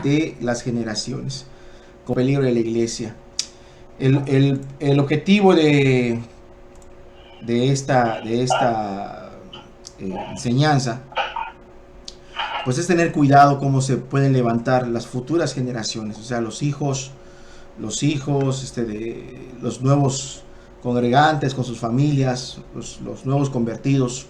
de las generaciones, con peligro de la iglesia. El objetivo de esta enseñanza, pues es tener cuidado cómo se pueden levantar las futuras generaciones, o sea, los hijos de los nuevos congregantes con sus familias, los nuevos convertidos,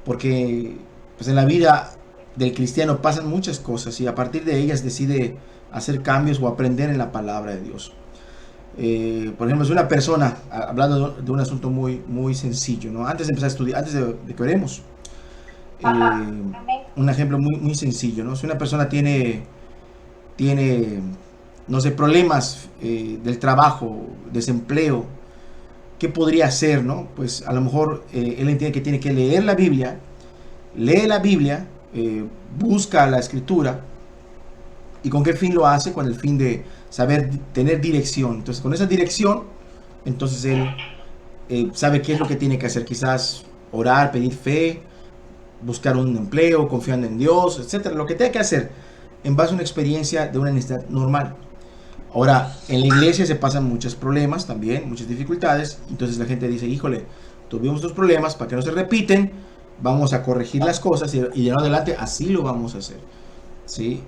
porque pues en la vida del cristiano pasan muchas cosas y a partir de ellas decide hacer cambios o aprender en la palabra de Dios. Por ejemplo, es una persona, hablando de un asunto muy sencillo, ¿no? Antes de empezar a estudiar, antes de que oremos, un ejemplo muy sencillo, ¿no? Si una persona tiene no sé, problemas del trabajo, desempleo, ¿qué podría hacer, no? Pues a lo mejor él entiende que tiene que leer la Biblia, lee la Biblia, busca la Escritura. ¿Y con qué fin lo hace? Con el fin de saber tener dirección. Entonces, con esa dirección, entonces él sabe qué es lo que tiene que hacer. Quizás orar, pedir fe, buscar un empleo, confiando en Dios, etcétera. Lo que tenga que hacer en base a una experiencia de una necesidad normal. Ahora, en la iglesia se pasan muchos problemas también, muchas dificultades. Entonces la gente dice, híjole, tuvimos estos problemas, para que no se repiten, vamos a corregir las cosas y de ahora en adelante así lo vamos a hacer. ¿Sí?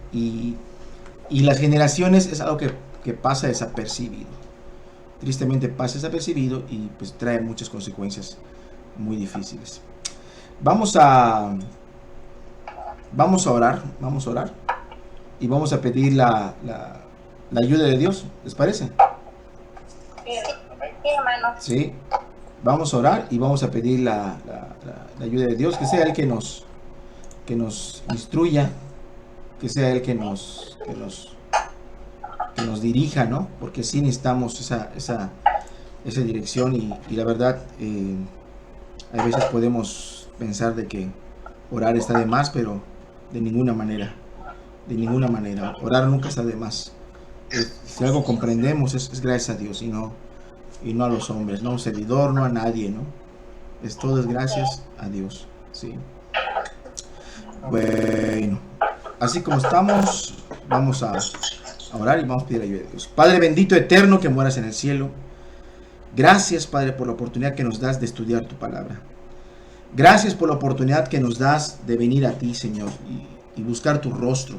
Y las generaciones es algo que pasa desapercibido. Tristemente pasa desapercibido y pues trae muchas consecuencias muy difíciles. Vamos a orar y vamos a pedir la ayuda de Dios, ¿les parece? Sí, hermano. Sí, vamos a orar y vamos a pedir la ayuda de Dios, que sea Él que nos instruya, que sea Él que nos dirija, ¿no? Porque sí necesitamos esa dirección y la verdad, a veces podemos pensar de que orar está de más, pero de ninguna manera, orar nunca está de más. Si algo comprendemos es gracias a Dios y no a los hombres, no a un servidor, no a nadie, ¿no? Todo es gracias a Dios, ¿sí? Bueno, así como estamos, vamos a orar y vamos a pedir ayuda de Dios. Padre bendito, eterno, que moras en el cielo, gracias, Padre, por la oportunidad que nos das de estudiar tu palabra. Gracias por la oportunidad que nos das de venir a ti, Señor, y buscar tu rostro.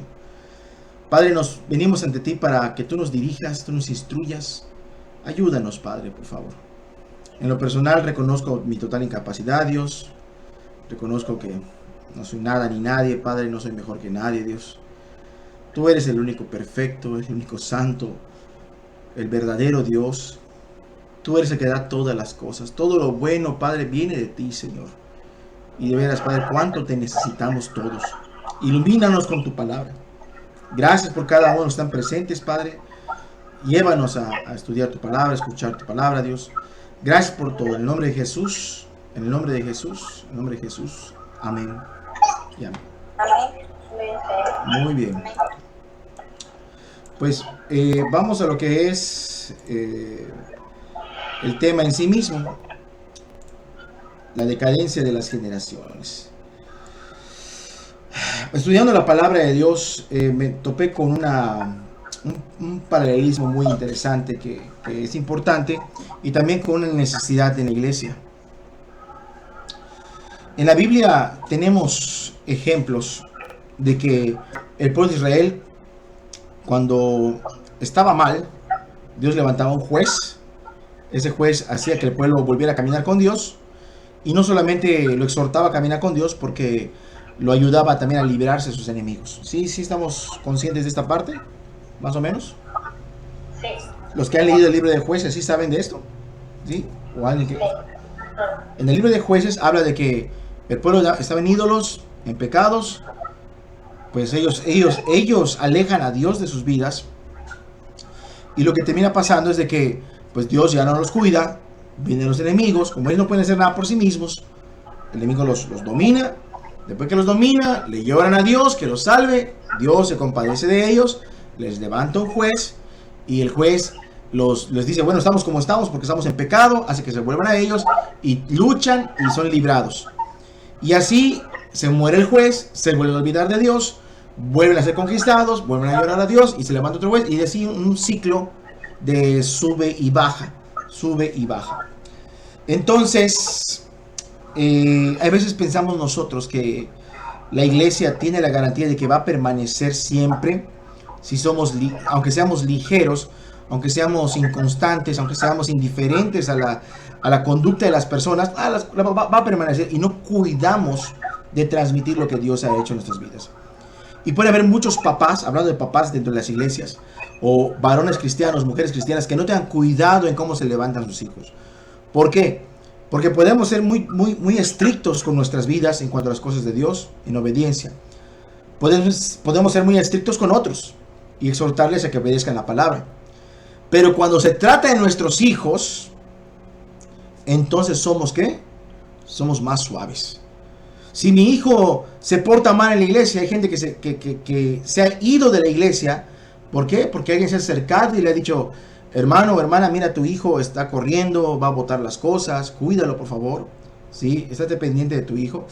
Padre, nos venimos ante ti para que tú nos dirijas, tú nos instruyas. Ayúdanos, Padre, por favor. En lo personal reconozco mi total incapacidad, Dios. Reconozco que no soy nada ni nadie, Padre, no soy mejor que nadie, Dios. Tú eres el único perfecto, el único santo, el verdadero Dios. Tú eres el que da todas las cosas. Todo lo bueno, Padre, viene de ti, Señor. Y de veras, Padre, cuánto te necesitamos todos. Ilumínanos con tu palabra. Gracias por cada uno que están presentes, Padre. Llévanos a estudiar tu palabra, a escuchar tu palabra, Dios. Gracias por todo. En el nombre de Jesús, en el nombre de Jesús, en el nombre de Jesús. Amén. Y amén. Muy bien. Pues vamos a lo que es el tema en sí mismo. La decadencia de las generaciones. Estudiando la palabra de Dios, me topé con un paralelismo muy interesante que es importante y también con una necesidad en la iglesia. En la Biblia tenemos ejemplos de que el pueblo de Israel, cuando estaba mal, Dios levantaba un juez. Ese juez hacía que el pueblo volviera a caminar con Dios. Y no solamente lo exhortaba a caminar con Dios, porque lo ayudaba también a liberarse de sus enemigos. ¿Sí estamos conscientes de esta parte? ¿Más o menos? Sí. Los que han leído el libro de Jueces, ¿sí saben de esto? ¿Sí? ¿O alguien que... En el libro de Jueces habla de que el pueblo estaba en ídolos, en pecados. Pues ellos alejan a Dios de sus vidas. Y lo que termina pasando es de que pues Dios ya no los cuida. Vienen los enemigos, como ellos no pueden hacer nada por sí mismos, el enemigo los domina. Después que los domina, le lloran a Dios que los salve. Dios se compadece de ellos, les levanta un juez y el juez les dice, bueno, estamos como estamos porque estamos en pecado, hace que se vuelvan a ellos y luchan y son librados. Y así se muere el juez, se vuelve a olvidar de Dios, vuelven a ser conquistados, vuelven a llorar a Dios y se levanta otra vez y así un ciclo de sube y baja, sube y baja. Entonces, a veces pensamos nosotros que la iglesia tiene la garantía de que va a permanecer siempre, si somos, aunque seamos ligeros, aunque seamos inconstantes, aunque seamos indiferentes a la conducta de las personas, va a permanecer y no cuidamos de transmitir lo que Dios ha hecho en nuestras vidas. Y puede haber muchos papás, hablando de papás dentro de las iglesias, o varones cristianos, mujeres cristianas, que no tengan cuidado en cómo se levantan sus hijos. ¿Por qué? Porque podemos ser muy estrictos con nuestras vidas en cuanto a las cosas de Dios, en obediencia. Podemos ser muy estrictos con otros y exhortarles a que obedezcan la palabra. Pero cuando se trata de nuestros hijos, entonces somos ¿qué? Somos más suaves. Si mi hijo se porta mal en la iglesia, hay gente que se ha ido de la iglesia. ¿Por qué? Porque alguien se ha acercado y le ha dicho: hermano o hermana, mira, tu hijo está corriendo, va a botar las cosas, cuídalo por favor, ¿sí? Estate pendiente de tu hijo.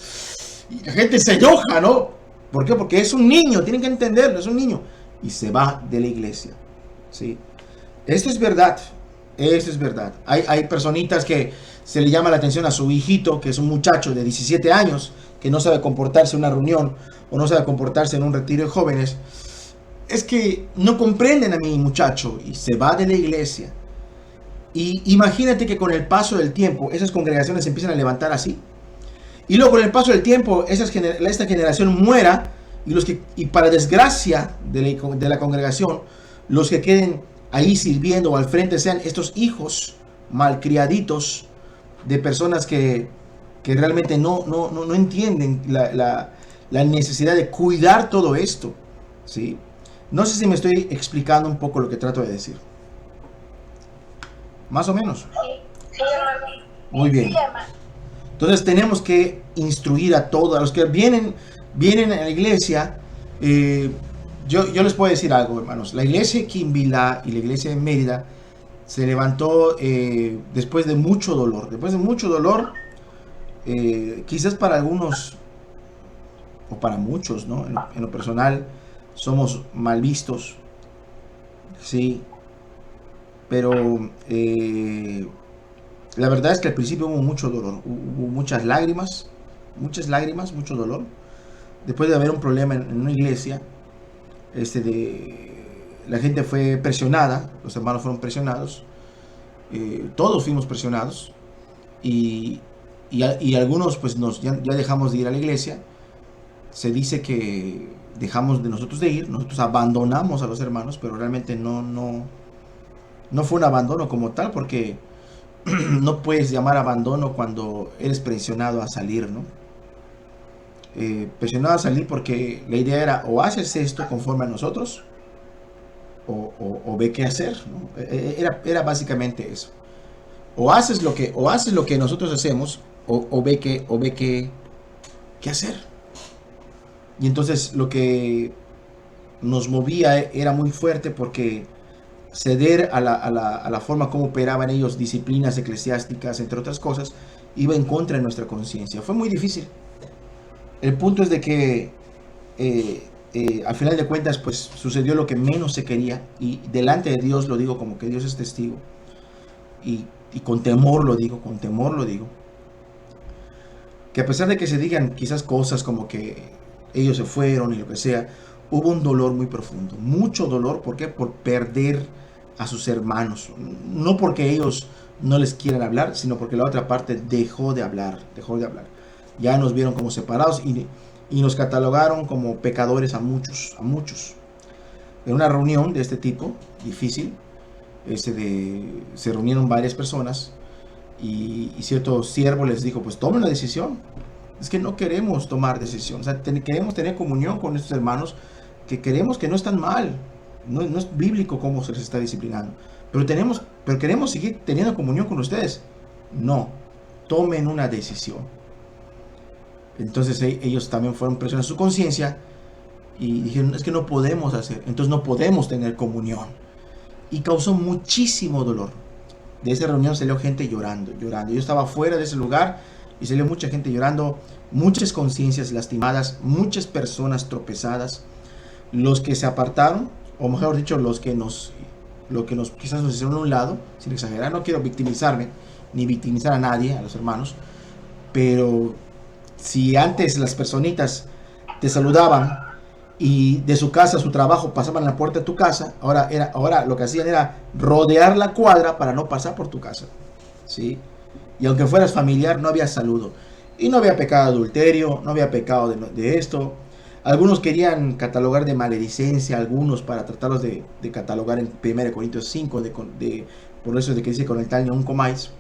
Y la gente se enoja, ¿no? ¿Por qué? Porque es un niño, tienen que entenderlo, es un niño. Y se va de la iglesia, ¿sí? Esto es verdad, esto es verdad. Hay personitas que se le llama la atención a su hijito, que es un muchacho de 17 años, que no sabe comportarse en una reunión, o no sabe comportarse en un retiro de jóvenes. Es que no comprenden a mi muchacho y se va de la iglesia. Y imagínate que con el paso del tiempo esas congregaciones se empiezan a levantar así. Y luego con el paso del tiempo esta generación muera y para desgracia de la congregación, los que queden ahí sirviendo o al frente sean estos hijos malcriaditos de personas que realmente no entienden la necesidad de cuidar todo esto, ¿sí? No sé si me estoy explicando un poco lo que trato de decir. Más o menos. Sí, hermano. Muy bien. Sí, hermano. Entonces tenemos que instruir a todos, a los que vienen a la iglesia. Yo les puedo decir algo, hermanos. La iglesia de Quimbilá y la iglesia de Mérida se levantó después de mucho dolor. Después de mucho dolor, quizás para algunos, o para muchos, ¿no? En lo personal, somos mal vistos, sí, pero la verdad es que al principio hubo mucho dolor, hubo muchas lágrimas, mucho dolor. Después de haber un problema en una iglesia, la gente fue presionada, los hermanos fueron presionados, todos fuimos presionados, y algunos pues ya dejamos de ir a la iglesia. Se dice que dejamos de nosotros de ir, nosotros abandonamos a los hermanos, pero realmente no fue un abandono como tal, porque no puedes llamar abandono cuando eres presionado a salir, ¿no? Presionado a salir porque la idea era: o haces esto conforme a nosotros, o ve qué hacer, ¿no? Era básicamente eso. O haces lo que nosotros hacemos, o ve qué hacer. Y entonces lo que nos movía era muy fuerte, porque ceder a la forma como operaban ellos, disciplinas eclesiásticas, entre otras cosas, iba en contra de nuestra conciencia. Fue muy difícil. El punto es de que al final de cuentas pues sucedió lo que menos se quería, y delante de Dios lo digo como que Dios es testigo, y con temor lo digo, que a pesar de que se digan quizás cosas como que ellos se fueron y lo que sea, hubo un dolor muy profundo, mucho dolor. ¿Por qué? Por perder a sus hermanos. No porque ellos no les quieran hablar, sino porque la otra parte dejó de hablar. Ya nos vieron como separados y nos catalogaron como pecadores a muchos. En una reunión de este tipo, difícil, se reunieron varias personas y cierto siervo les dijo: pues tomen la decisión. Es que no queremos tomar decisión, o sea, queremos tener comunión con nuestros hermanos, que queremos que no están mal, no es bíblico cómo se les está disciplinando, pero queremos seguir teniendo comunión con ustedes. No, tomen una decisión. Entonces ellos también fueron presionados a su conciencia y dijeron: es que no podemos hacer, entonces no podemos tener comunión, y causó muchísimo dolor. De esa reunión salió gente llorando. Yo estaba fuera de ese lugar y salió mucha gente llorando, muchas conciencias lastimadas, muchas personas tropezadas. los que se apartaron, o mejor dicho, lo que nos quizás nos hicieron a un lado, sin exagerar, no quiero victimizarme, ni victimizar a nadie, a los hermanos, pero si antes las personitas te saludaban y de su casa a su trabajo pasaban la puerta de tu casa, ahora lo que hacían era rodear la cuadra para no pasar por tu casa, ¿sí? Y aunque fueras familiar, no había saludo. Y no había pecado de adulterio, no había pecado de esto. Algunos querían catalogar de maledicencia, algunos para tratarlos de catalogar en 1 Corintios 5, por eso de que dice con el tal no comáis.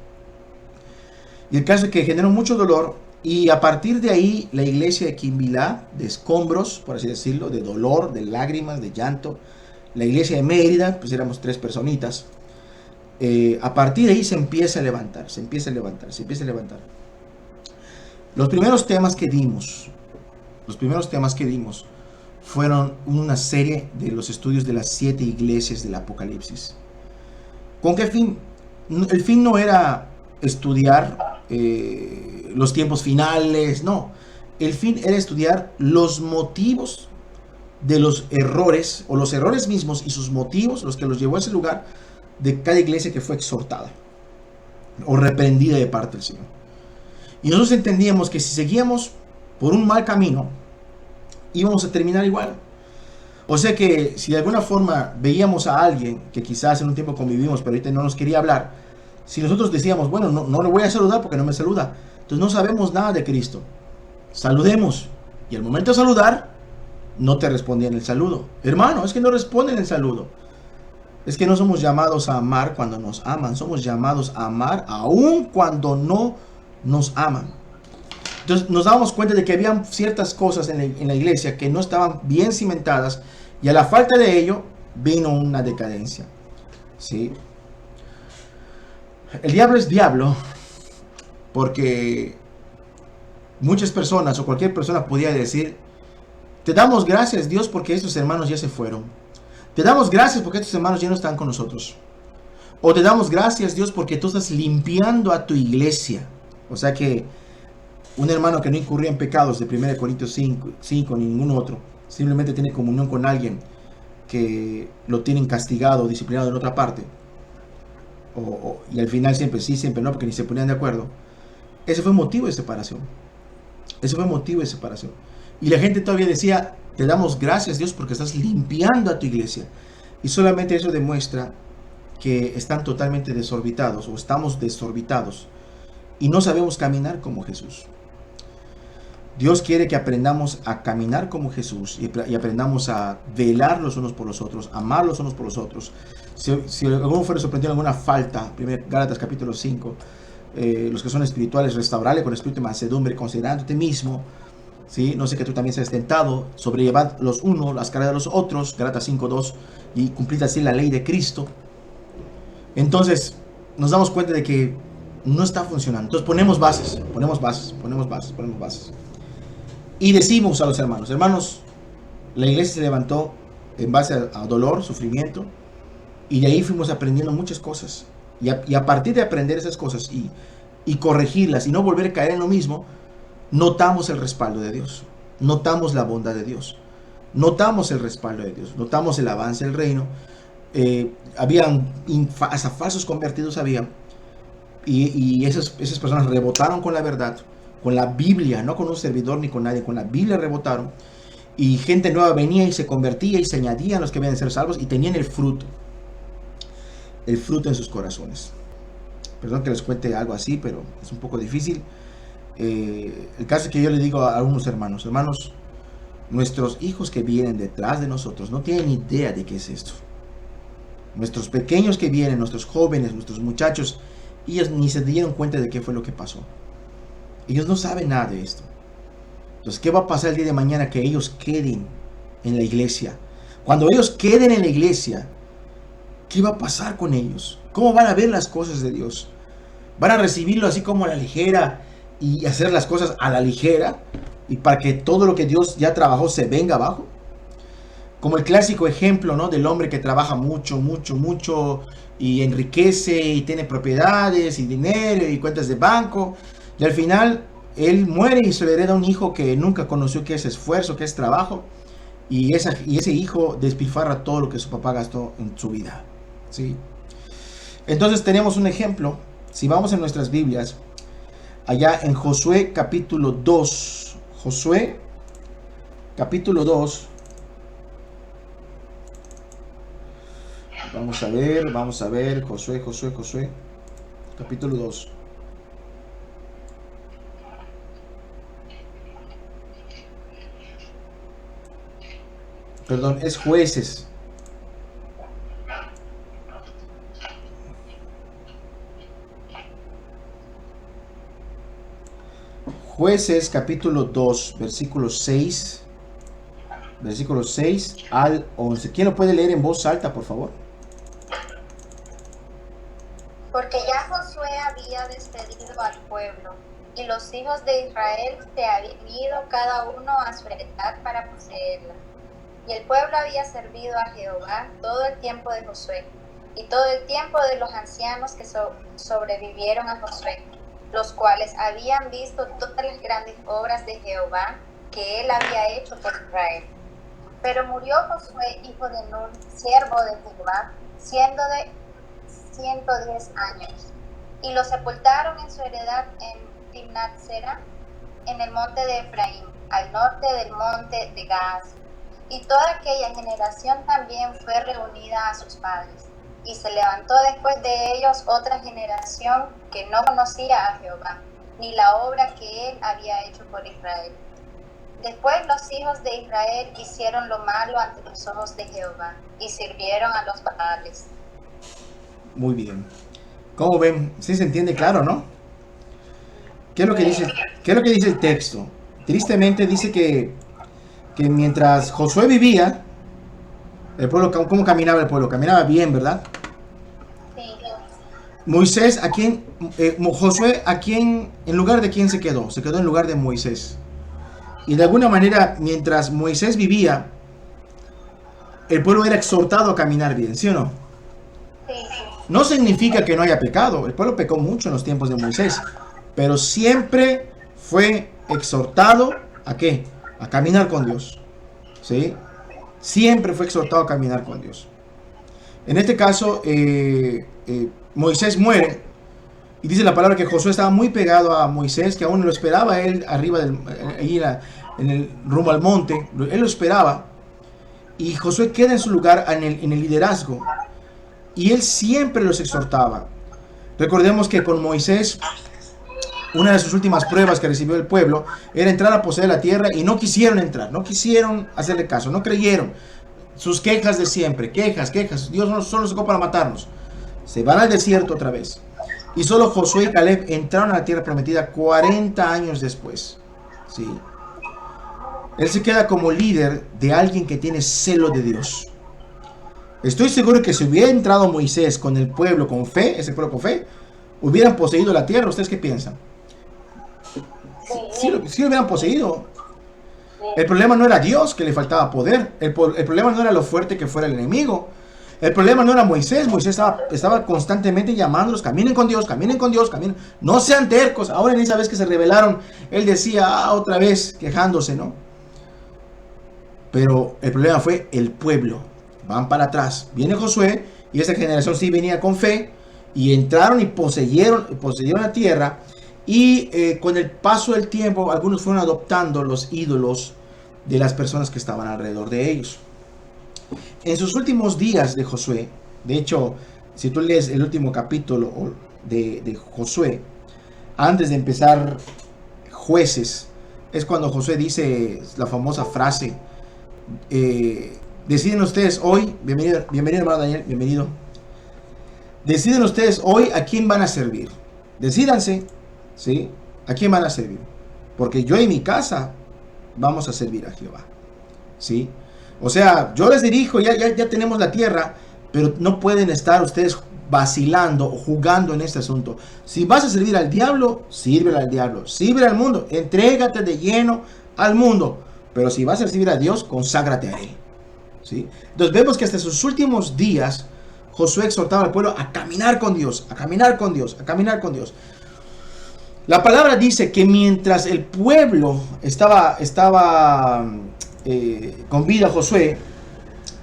Y el caso es que generó mucho dolor, y a partir de ahí la iglesia de Quimbilá, de escombros, por así decirlo, de dolor, de lágrimas, de llanto, la iglesia de Mérida, pues éramos 3 personitas, a partir de ahí se empieza a levantar, se empieza a levantar. Los primeros temas que dimos fueron una serie de los estudios de las 7 iglesias del Apocalipsis. ¿Con qué fin? El fin no era estudiar los tiempos finales, no. El fin era estudiar los motivos de los errores, o los errores mismos y sus motivos, los que los llevó a ese lugar, de cada iglesia que fue exhortada o reprendida de parte del Señor. Y nosotros entendíamos que si seguíamos por un mal camino, íbamos a terminar igual. O sea que si de alguna forma veíamos a alguien que quizás en un tiempo convivimos, pero ahorita no nos quería hablar, si nosotros decíamos, bueno, no le voy a saludar porque no me saluda, entonces no sabemos nada de Cristo. Saludemos. Y al momento de saludar, no te respondían el saludo. Hermano, es que no responden el saludo. Es que no somos llamados a amar cuando nos aman, somos llamados a amar aun cuando no nos aman. Entonces nos dábamos cuenta de que había ciertas cosas en la iglesia que no estaban bien cimentadas, y a la falta de ello vino una decadencia, ¿sí? El diablo es diablo porque muchas personas o cualquier persona podía decir: te damos gracias, Dios, porque estos hermanos ya se fueron. Te damos gracias porque estos hermanos ya no están con nosotros. O te damos gracias, Dios, porque tú estás limpiando a tu iglesia. O sea que un hermano que no incurría en pecados de 1 Corintios 5 ni ningún otro, simplemente tiene comunión con alguien que lo tienen castigado o disciplinado en otra parte, y al final siempre sí, siempre no, porque ni se ponían de acuerdo. Ese fue motivo de separación. Y la gente todavía decía: te damos gracias, Dios, porque estás limpiando a tu iglesia. Y solamente eso demuestra que están totalmente desorbitados, o estamos desorbitados, y no sabemos caminar como Jesús. Dios quiere que aprendamos a caminar como Jesús, y aprendamos a velar los unos por los otros, amar los unos por los otros. Si alguno fuera sorprendido en alguna falta, 1 Gálatas capítulo 5, los que son espirituales, restaurarle con espíritu de mansedumbre, considerándote mismo, ¿sí? No sé que tú también seas tentado, sobrellevad los unos las cargas de los otros, Gálatas 5:2, y cumplid así la ley de Cristo. Entonces nos damos cuenta de que no está funcionando. Entonces ponemos bases. Y decimos a los hermanos, la iglesia se levantó en base a dolor, sufrimiento, y de ahí fuimos aprendiendo muchas cosas. Y a partir de aprender esas cosas y corregirlas y no volver a caer en lo mismo, notamos el respaldo de Dios, notamos la bondad de Dios, notamos el respaldo de Dios, notamos el avance del reino. Habían hasta falsos convertidos, y esas personas rebotaron con la verdad, con la Biblia, no con un servidor ni con nadie, con la Biblia rebotaron, y gente nueva venía y se convertía y se añadían los que habían de ser salvos, y tenían el fruto en sus corazones. Perdón que les cuente algo así, pero es un poco difícil. El caso es que yo le digo a algunos hermanos, nuestros hijos que vienen detrás de nosotros no tienen idea de qué es esto. Nuestros pequeños que vienen, nuestros jóvenes, nuestros muchachos, ellos ni se dieron cuenta de qué fue lo que pasó. Ellos no saben nada de esto. Entonces, ¿qué va a pasar el día de mañana que ellos queden en la iglesia? Cuando ellos queden en la iglesia, ¿qué va a pasar con ellos? ¿Cómo van a ver las cosas de Dios? ¿Van a recibirlo así como a la ligera y hacer las cosas a la ligera, y para que todo lo que Dios ya trabajó se venga abajo? Como el clásico ejemplo, ¿no?, del hombre que trabaja mucho y enriquece y tiene propiedades y dinero y cuentas de banco, y al final él muere y se le hereda un hijo que nunca conoció qué es esfuerzo, qué es trabajo, y ese hijo despilfarra todo lo que su papá gastó en su vida, ¿sí? Entonces tenemos un ejemplo. Si vamos en nuestras Biblias, allá en Josué capítulo 2, Josué capítulo 2, vamos a ver, Josué, capítulo 2. Perdón, es Jueces. Jueces capítulo 2, versículo 6 al 11. ¿Quién lo puede leer en voz alta, por favor? Porque ya Josué había despedido al pueblo, y los hijos de Israel se habían ido cada uno a su heredad para poseerla. Y el pueblo había servido a Jehová todo el tiempo de Josué, y todo el tiempo de los ancianos que sobrevivieron a Josué, los cuales habían visto todas las grandes obras de Jehová que él había hecho por Israel. Pero murió Josué, hijo de Nun, siervo de Jehová, siendo de 110 años, y lo sepultaron en su heredad en Timnat-Sera, en el monte de Efraín, al norte del monte de Gaas. Y toda aquella generación también fue reunida a sus padres. Y se levantó después de ellos otra generación que no conocía a Jehová, ni la obra que él había hecho por Israel. Después los hijos de Israel hicieron lo malo ante los ojos de Jehová, y sirvieron a los Baales. Muy bien. ¿Cómo ven? Sí se entiende claro, ¿no? ¿Qué es lo que dice el texto? Tristemente dice que mientras Josué vivía, el pueblo, ¿cómo caminaba el pueblo? Caminaba bien, ¿verdad? Sí. Moisés, Josué, en lugar de quién se quedó? Se quedó en lugar de Moisés. Y de alguna manera, mientras Moisés vivía, el pueblo era exhortado a caminar bien, ¿sí o no? Sí. No significa que no haya pecado. El pueblo pecó mucho en los tiempos de Moisés, pero siempre fue exhortado ¿a qué? A caminar con Dios, ¿sí? Siempre fue exhortado a caminar con Dios. En este caso, Moisés muere, y dice la palabra que Josué estaba muy pegado a Moisés, que aún lo esperaba él arriba en el rumbo al monte. Él lo esperaba, y Josué queda en su lugar en el liderazgo, y él siempre los exhortaba. Recordemos que con Moisés, una de sus últimas pruebas que recibió el pueblo era entrar a poseer la tierra, y no quisieron entrar, no quisieron hacerle caso, no creyeron. Sus quejas de siempre, quejas, Dios solo sacó para matarnos. Se van al desierto otra vez. Y solo Josué y Caleb entraron a la tierra prometida 40 años después. ¿Sí? Él se queda como líder de alguien que tiene celo de Dios. Estoy seguro que si hubiera entrado Moisés con el pueblo con fe, ese pueblo con fe, hubieran poseído la tierra. ¿Ustedes qué piensan? Sí lo hubieran poseído. El problema no era Dios, que le faltaba poder. El problema no era lo fuerte que fuera el enemigo. El problema no era Moisés. Moisés estaba constantemente llamándolos: caminen con Dios, caminen con Dios, caminen. No sean tercos. Ahora en esa vez que se rebelaron, él decía otra vez, quejándose, ¿no? Pero el problema fue el pueblo. Van para atrás. Viene Josué, y esa generación sí venía con fe, y entraron y poseyeron la tierra. Y con el paso del tiempo, algunos fueron adoptando los ídolos de las personas que estaban alrededor de ellos. En sus últimos días de Josué, de hecho, si tú lees el último capítulo de Josué, antes de empezar Jueces, es cuando Josué dice la famosa frase: deciden ustedes hoy, bienvenido hermano Daniel, bienvenido. Deciden ustedes hoy a quién van a servir. Decídanse, ¿sí? ¿A quién van a servir? Porque yo y mi casa vamos a servir a Jehová, ¿sí? O sea, yo les dirijo, ya tenemos la tierra, pero no pueden estar ustedes vacilando o jugando en este asunto. Si vas a servir al diablo, sírvele al diablo, sirve al mundo, entrégate de lleno al mundo. Pero si vas a servir a Dios, conságrate a él, ¿sí? Entonces vemos que hasta sus últimos días Josué exhortaba al pueblo a caminar con Dios, a caminar con Dios, a caminar con Dios. La palabra dice que mientras el pueblo estaba con vida a Josué,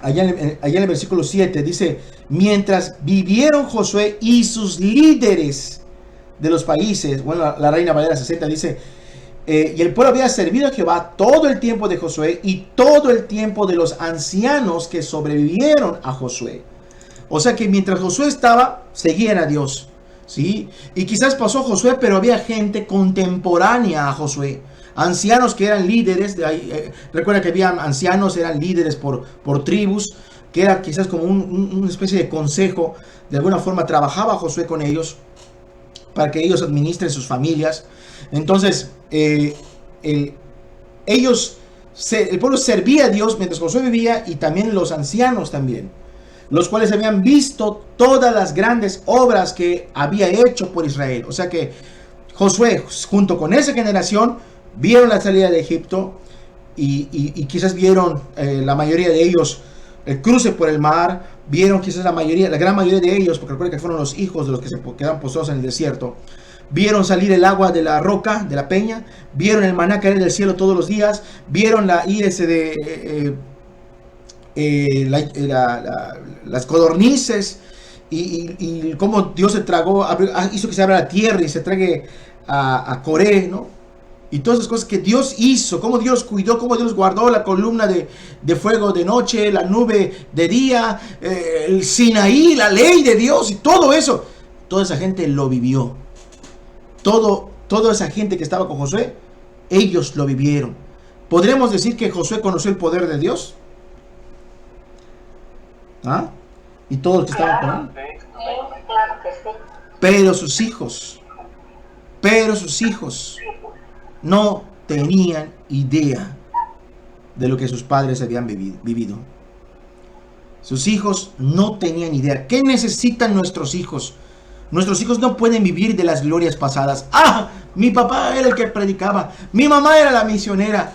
allá en el versículo 7, dice, mientras vivieron Josué y sus líderes de los países, bueno, la Reina Valera 60 dice, y el pueblo había servido a Jehová todo el tiempo de Josué y todo el tiempo de los ancianos que sobrevivieron a Josué. O sea que mientras Josué estaba, seguían a Dios, ¿sí? Y quizás pasó Josué, pero había gente contemporánea a Josué, ancianos que eran líderes. Recuerda que había ancianos, eran líderes por tribus, que era quizás como una especie de consejo. De alguna forma trabajaba Josué con ellos para que ellos administren sus familias. Entonces, el pueblo servía a Dios mientras Josué vivía, y también los ancianos también, los cuales habían visto todas las grandes obras que había hecho por Israel. O sea que Josué, junto con esa generación, vieron la salida de Egipto y quizás vieron la mayoría de ellos el cruce por el mar. Vieron quizás la gran mayoría de ellos, porque recuerden que fueron los hijos de los que se quedaron postrados en el desierto. Vieron salir el agua de la roca, de la peña. Vieron el maná caer del cielo todos los días. Vieron las codornices y cómo Dios se tragó, hizo que se abra la tierra y se trague a Coré, ¿no? Y todas esas cosas que Dios hizo, cómo Dios cuidó, cómo Dios guardó la columna de fuego de noche, la nube de día, el Sinaí, la ley de Dios y todo eso. Toda esa gente lo vivió. Toda esa gente que estaba con Josué, ellos lo vivieron. ¿Podremos decir que Josué conoció el poder de Dios? ¿Ah? Y todos los que estaban con él. Claro que sí. Pero sus hijos no tenían idea de lo que sus padres habían vivido. Sus hijos no tenían idea. ¿Qué necesitan nuestros hijos? Nuestros hijos no pueden vivir de las glorias pasadas. ¡Ah! Mi papá era el que predicaba. Mi mamá era la misionera.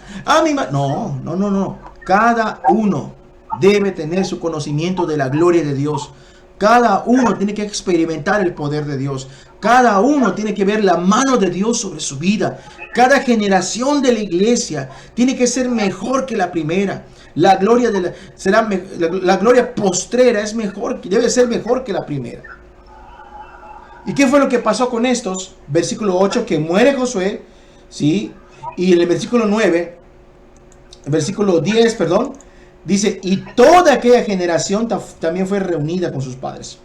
No. Cada uno debe tener su conocimiento de la gloria de Dios. Cada uno tiene que experimentar el poder de Dios. Cada uno tiene que ver la mano de Dios sobre su vida. Cada generación de la iglesia tiene que ser mejor que la primera. La gloria la gloria postrera es mejor, debe ser mejor que la primera. ¿Y qué fue lo que pasó con estos? Versículo 8, que muere Josué, ¿sí? Y en el versículo 9, versículo 10, perdón, dice, y toda aquella generación también fue reunida con sus padres.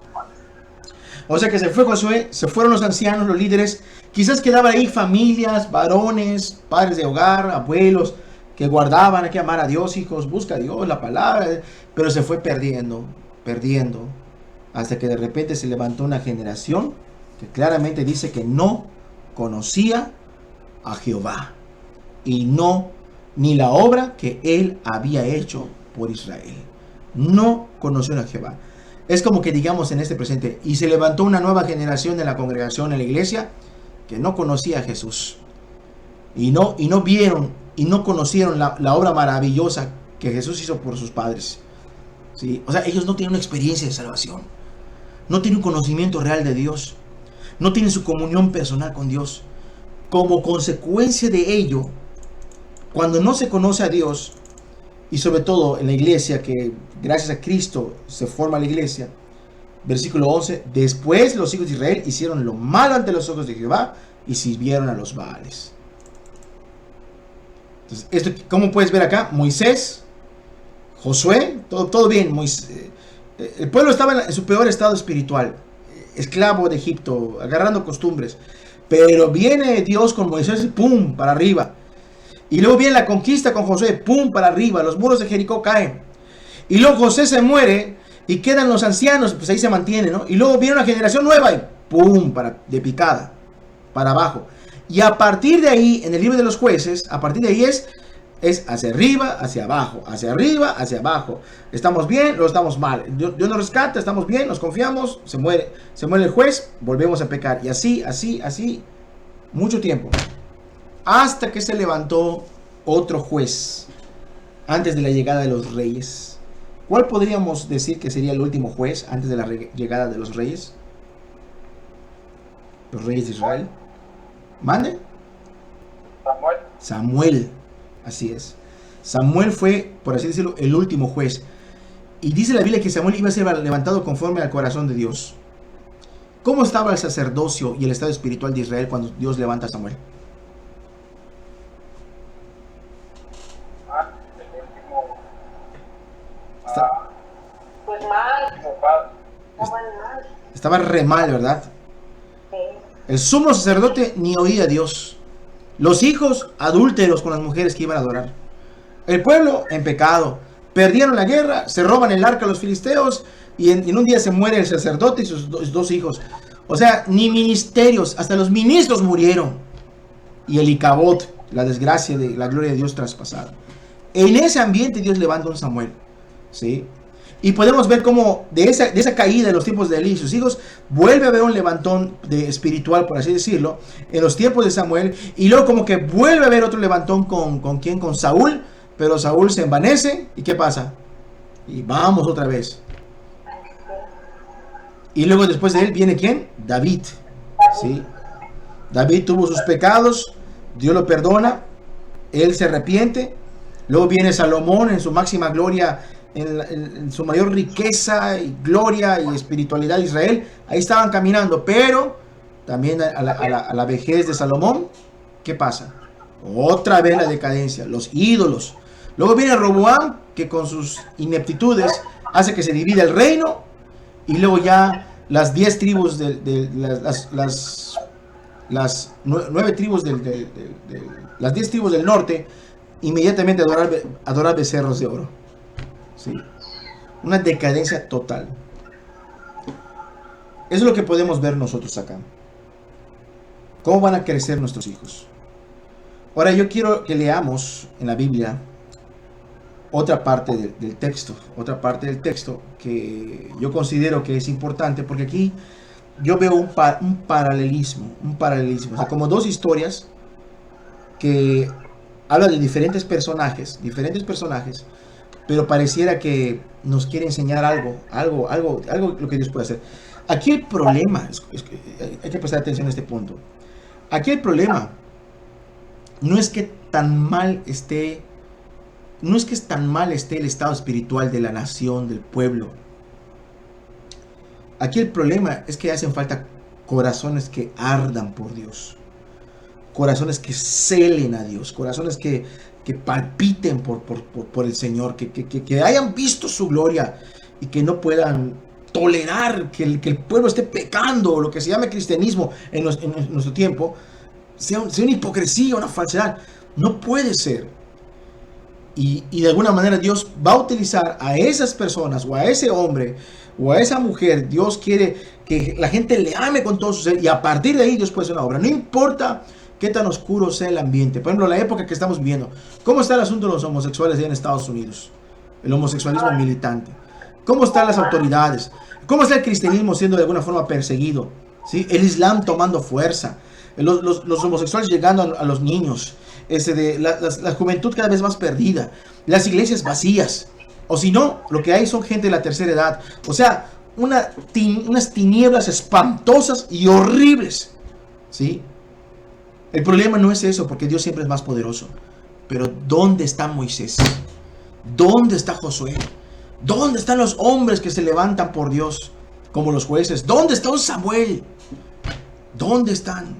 O sea que se fue Josué, se fueron los ancianos, los líderes. Quizás quedaban ahí familias, varones, padres de hogar, abuelos, que guardaban, hay que amar a Dios, hijos, busca a Dios, la palabra. Pero se fue perdiendo, hasta que de repente se levantó una generación que claramente dice que no conocía a Jehová y ni la obra que él había hecho por Israel. No conoció a Jehová. Es como que digamos en este presente, y se levantó una nueva generación de la congregación en la iglesia que no conocía a Jesús y no vieron y no conocieron la obra maravillosa que Jesús hizo por sus padres, ¿sí? O sea, ellos no tienen una experiencia de salvación, no tienen un conocimiento real de Dios, no tienen su comunión personal con Dios. Como consecuencia de ello, cuando no se conoce a Dios, y sobre todo en la iglesia, que gracias a Cristo se forma la iglesia, versículo 11, después los hijos de Israel hicieron lo malo ante los ojos de Jehová y sirvieron a los Baales. Entonces, esto, ¿cómo puedes ver acá? Moisés, Josué, todo bien. El pueblo estaba en su peor estado espiritual, esclavo de Egipto, agarrando costumbres. Pero viene Dios con Moisés y ¡pum! Para arriba. Y luego viene la conquista con Josué, ¡pum! Para arriba. Los muros de Jericó caen. Y luego José se muere y quedan los ancianos, pues ahí se mantiene, ¿no? Y luego viene una generación nueva y ¡pum! De picada, para abajo. Y a partir de ahí, en el libro de los jueces, a partir de ahí es hacia arriba, hacia abajo, hacia arriba, hacia abajo. ¿Estamos bien o estamos mal? Dios nos rescata, estamos bien, nos confiamos, se muere el juez, volvemos a pecar. Y así, mucho tiempo. Hasta que se levantó otro juez, antes de la llegada de los reyes. ¿Cuál podríamos decir que sería el último juez antes de la llegada de los reyes? Los reyes de Israel. ¿Mande? Samuel. Samuel. Así es. Samuel fue, por así decirlo, el último juez. Y dice la Biblia que Samuel iba a ser levantado conforme al corazón de Dios. ¿Cómo estaba el sacerdocio y el estado espiritual de Israel cuando Dios levanta a Samuel? Pues mal. Estaba re mal, ¿verdad? El sumo sacerdote ni oía a Dios. Los hijos adúlteros con las mujeres que iban a adorar. El pueblo en pecado. Perdieron la guerra, se roban el arca a los filisteos y en un día se muere el sacerdote y sus dos hijos. O sea, ni ministerios, hasta los ministros murieron. Y el Icabod, la desgracia de la gloria de Dios traspasada. En ese ambiente Dios levanta a un Samuel. ¿Sí? Y podemos ver cómo de esa caída en los tiempos de Elí y sus hijos, vuelve a haber un levantón espiritual, por así decirlo, en los tiempos de Samuel. Y luego como que vuelve a haber otro levantón ¿con quién? Con Saúl. Pero Saúl se envanece. ¿Y qué pasa? Y vamos otra vez. Y luego después de él viene ¿quién? David. ¿Sí? David tuvo sus pecados. Dios lo perdona. Él se arrepiente. Luego viene Salomón en su máxima gloria, en su mayor riqueza y gloria y espiritualidad de Israel. Ahí estaban caminando, pero también a la vejez de Salomón, ¿qué pasa? Otra vez la decadencia, los ídolos. Luego viene Roboam, que con sus ineptitudes hace que se divida el reino, y luego ya las 10 tribus, las 9 tribus las 10 tribus del norte, inmediatamente adorar becerros de oro. ¿Sí? Una decadencia total. Eso es lo que podemos ver nosotros acá. ¿Cómo van a crecer nuestros hijos? Ahora yo quiero que leamos en la Biblia otra parte del texto. Otra parte del texto que yo considero que es importante, porque aquí yo veo un paralelismo. O sea, como dos historias que habla de diferentes personajes, pero pareciera que nos quiere enseñar algo lo que Dios puede hacer. Aquí el problema, es que hay que prestar atención a este punto. Aquí el problema no es que tan mal esté el estado espiritual de la nación, del pueblo. Aquí el problema es que hacen falta corazones que ardan por Dios. Corazones que celen a Dios, corazones que palpiten por el Señor, que hayan visto su gloria y que no puedan tolerar que el pueblo esté pecando, lo que se llama cristianismo en nuestro tiempo, sea una hipocresía, una falsedad. No puede ser. Y de alguna manera Dios va a utilizar a esas personas, o a ese hombre, o a esa mujer. Dios quiere que la gente le ame con todo su ser, y a partir de ahí Dios puede hacer una obra. No importa qué tan oscuro sea el ambiente. Por ejemplo, la época que estamos viviendo. ¿Cómo está el asunto de los homosexuales allá en Estados Unidos? El homosexualismo militante. ¿Cómo están las autoridades? ¿Cómo está el cristianismo siendo de alguna forma perseguido? ¿Sí? El Islam tomando fuerza. Los homosexuales llegando a los niños. La juventud cada vez más perdida. Las iglesias vacías. O si no, lo que hay son gente de la tercera edad. O sea, unas tinieblas espantosas y horribles. ¿Sí? El problema no es eso, porque Dios siempre es más poderoso. Pero ¿dónde está Moisés? ¿Dónde está Josué? ¿Dónde están los hombres que se levantan por Dios como los jueces? ¿Dónde está un Samuel? ¿Dónde están?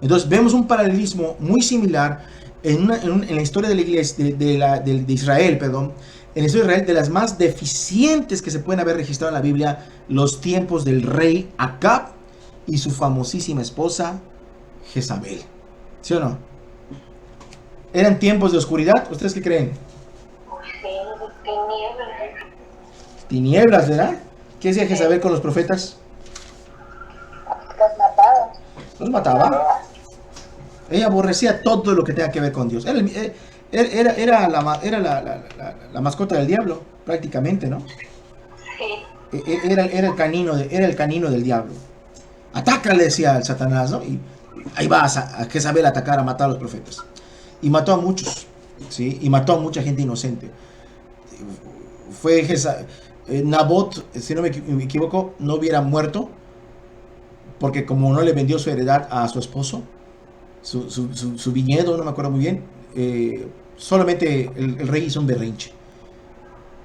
Entonces vemos un paralelismo muy similar en la historia de la iglesia de Israel, perdón. En la historia de Israel, de las más deficientes que se pueden haber registrado en la Biblia, los tiempos del rey Acab y su famosísima esposa Jezabel. ¿Sí o no? ¿Eran tiempos de oscuridad? ¿Ustedes qué creen? Tinieblas, ¿verdad? ¿Qué hacía Jezabel con los profetas? Los mataba. Ella aborrecía todo lo que tenga que ver con Dios. Era la mascota del diablo, prácticamente, ¿no? Era el canino del diablo. Atácale, decía el Satanás, ¿no? Y ahí vas a Jezabel a atacar, a matar a los profetas. Y mató a muchos, ¿sí? Y mató a mucha gente inocente. Fue Nabot, si no me equivoco, no hubiera muerto, porque como no le vendió su heredad a su esposo, su viñedo, no me acuerdo muy bien, solamente el rey hizo un berrinche.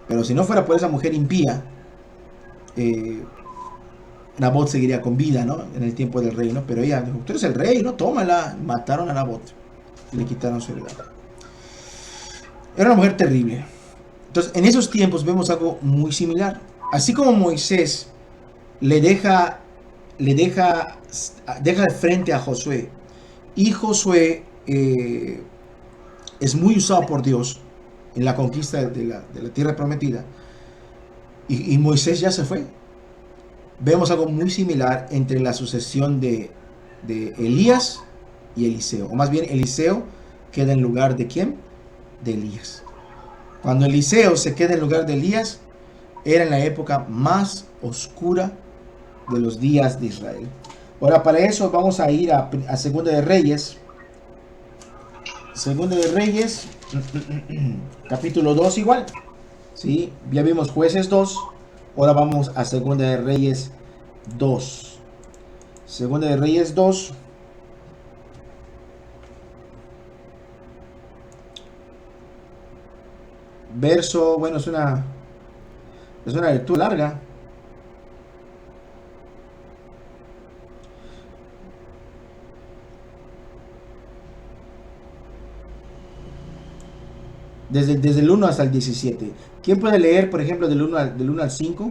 Pero si no fuera por esa mujer impía, Nabot seguiría con vida, ¿no? En el tiempo del rey, ¿no? Pero ella dijo, tú eres el rey, ¿no? Tómala. Mataron a Nabot y le quitaron su heredad. Era una mujer terrible. Entonces, en esos tiempos vemos algo muy similar. Así como Moisés le deja de frente a Josué, y Josué es muy usado por Dios en la conquista de la tierra prometida, y Moisés ya se fue. Vemos algo muy similar entre la sucesión de Elías y Eliseo, o más bien Eliseo queda en lugar de ¿quién? De Elías. Cuando Eliseo se queda en lugar de Elías, era en la época más oscura de los días de Israel. Ahora, para eso vamos a ir a Segunda de Reyes. Segunda de Reyes, capítulo 2 igual. ¿Sí? Ya vimos Jueces 2. Ahora vamos a Segunda de Reyes 2. Segunda de Reyes 2. Verso, bueno, es una lectura larga. Desde el 1 hasta el 17. ¿Quién puede leer, por ejemplo, del 1 al 5?